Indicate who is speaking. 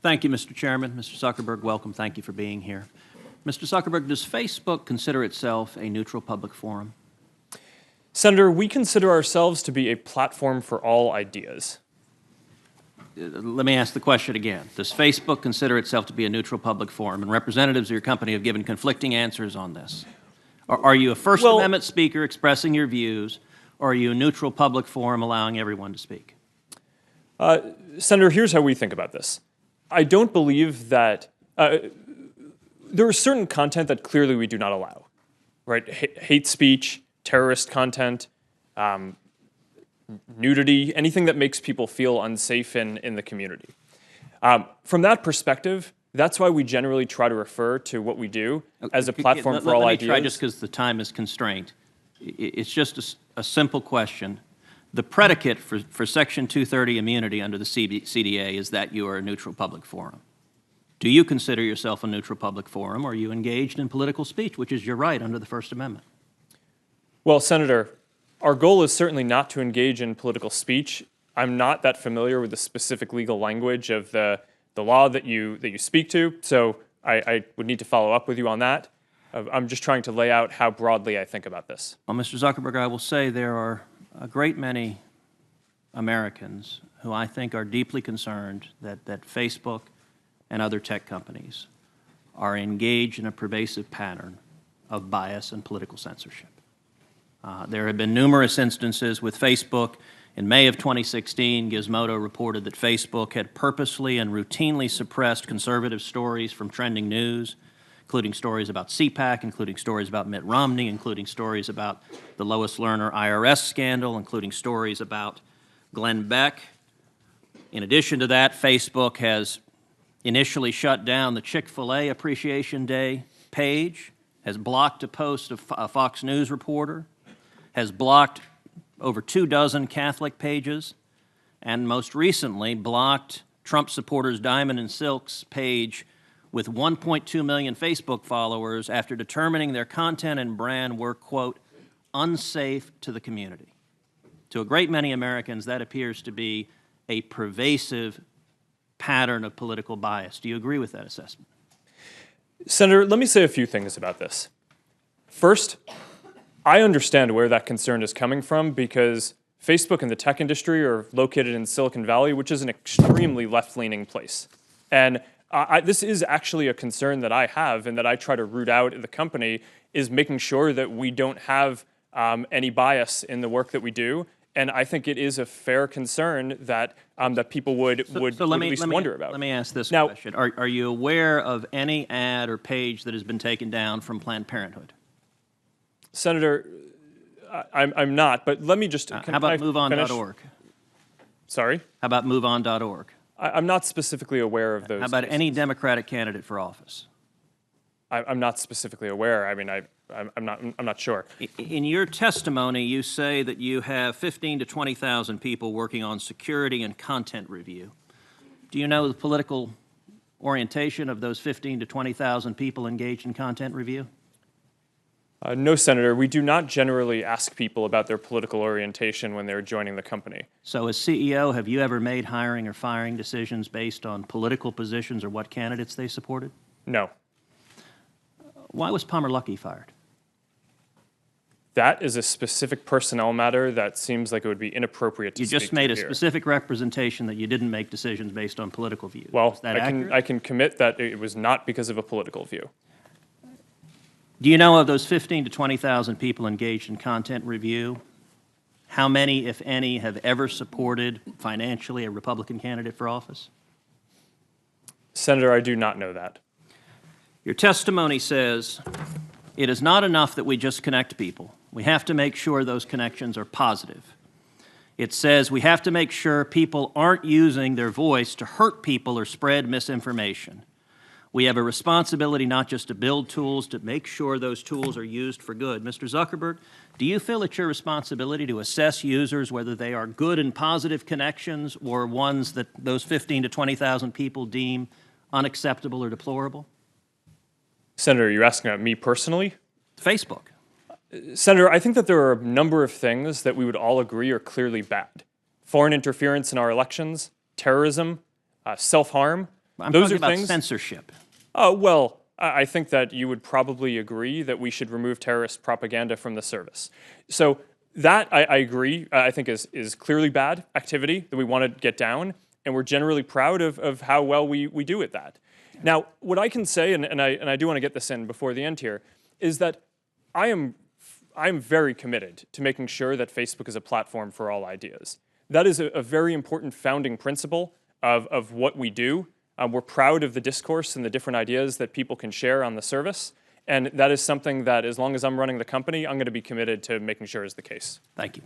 Speaker 1: Thank you, Mr. Chairman. Mr. Zuckerberg, welcome. Thank you for being here. Mr. Zuckerberg, does Facebook consider itself a neutral public forum?
Speaker 2: Senator, we consider ourselves to be a platform for all ideas.
Speaker 1: Let me ask the question again. Does Facebook consider itself to be a neutral public forum? And representatives of your company have given conflicting answers on this. Are you a First Amendment speaker expressing your views, or are you a neutral public forum allowing everyone to speak?
Speaker 2: Senator, here's how we think about this. I don't believe that there is certain content that clearly we do not allow, right? Hate speech, terrorist content, nudity, anything that makes people feel unsafe in the community. From that perspective, that's why we generally try to refer to what we do as a platform for all ideas.
Speaker 1: Let me try, just because the time is constrained. It's just a simple question. The predicate for Section 230 immunity under the CDA is that you are a neutral public forum. Do you consider yourself a neutral public forum, or are you engaged in political speech, which is your right under the First Amendment?
Speaker 2: Well, Senator, our goal is certainly not to engage in political speech. I'm not that familiar with the specific legal language of the law that you speak to, so I would need to follow up with you on that. I'm just trying to lay out how broadly I think about this.
Speaker 1: Well, Mr. Zuckerberg, I will say there are a great many Americans who I think are deeply concerned that Facebook and other tech companies are engaged in a pervasive pattern of bias and political censorship. There have been numerous instances with Facebook. In May of 2016, Gizmodo reported that Facebook had purposely and routinely suppressed conservative stories from trending news, including stories about CPAC, including stories about Mitt Romney, including stories about the Lois Lerner IRS scandal, including stories about Glenn Beck. In addition to that, Facebook has initially shut down the Chick-fil-A Appreciation Day page, has blocked a post of a Fox News reporter, has blocked over 24 Catholic pages, and most recently blocked Trump supporters Diamond and Silk's page with 1.2 million Facebook followers after determining their content and brand were, quote, unsafe to the community. To a great many Americans, that appears to be a pervasive pattern of political bias. Do you agree with that assessment?
Speaker 2: Senator, let me say a few things about this. First, I understand where that concern is coming from because Facebook and the tech industry are located in Silicon Valley, which is an extremely left-leaning place. And this is actually a concern that I have and that I try to root out at the company, is making sure that we don't have any bias in the work that we do. And I think it is a fair concern that that people would at least wonder about.
Speaker 1: Let me ask this question. Are you aware of any ad or page that has been taken down from Planned Parenthood?
Speaker 2: Senator, I'm not, but let me just...
Speaker 1: How about MoveOn.org?
Speaker 2: Sorry?
Speaker 1: How about MoveOn.org?
Speaker 2: I'm not specifically aware of those.
Speaker 1: How about any Democratic candidate for office?
Speaker 2: I'm not specifically aware. I mean, I'm not sure.
Speaker 1: In your testimony, you say that you have 15,000 to 20,000 people working on security and content review. Do you know the political orientation of those 15,000 to 20,000 people engaged in content review?
Speaker 2: No, Senator. We do not generally ask people about their political orientation when they're joining the company.
Speaker 1: So as CEO, have you ever made hiring or firing decisions based on political positions or what candidates they supported?
Speaker 2: No.
Speaker 1: Why was Palmer Luckey fired?
Speaker 2: That is a specific personnel matter that seems like it would be inappropriate to speak to here. You
Speaker 1: just made a specific representation that you didn't make decisions based on political views.
Speaker 2: Well,
Speaker 1: is that accurate?
Speaker 2: I can commit that it was not because of a political view.
Speaker 1: Do you know of those 15,000 to 20,000 people engaged in content review, how many, if any, have ever supported financially a Republican candidate for office?
Speaker 2: Senator, I do not know that.
Speaker 1: Your testimony says it is not enough that we just connect people. We have to make sure those connections are positive. It says we have to make sure people aren't using their voice to hurt people or spread misinformation. We have a responsibility not just to build tools, to make sure those tools are used for good. Mr. Zuckerberg, do you feel it's your responsibility to assess users whether they are good and positive connections or ones that those 15,000 to 20,000 people deem unacceptable or deplorable?
Speaker 2: Senator, you're asking about me personally?
Speaker 1: Facebook.
Speaker 2: Senator, I think that there are a number of things that we would all agree are clearly bad. Foreign interference in our elections, terrorism, self-harm.
Speaker 1: I'm
Speaker 2: Those
Speaker 1: talking
Speaker 2: are
Speaker 1: about
Speaker 2: things.
Speaker 1: censorship.
Speaker 2: Well, I think that you would probably agree that we should remove terrorist propaganda from the service. So that I agree. I think is clearly bad activity that we want to get down, and we're generally proud of how well we do at that. Now, what I can say, and I do want to get this in before the end here, is that I am very committed to making sure that Facebook is a platform for all ideas. That is a very important founding principle of what we do. We're proud of the discourse and the different ideas that people can share on the service. And that is something that, as long as I'm running the company, I'm going to be committed to making sure is the case.
Speaker 1: Thank you.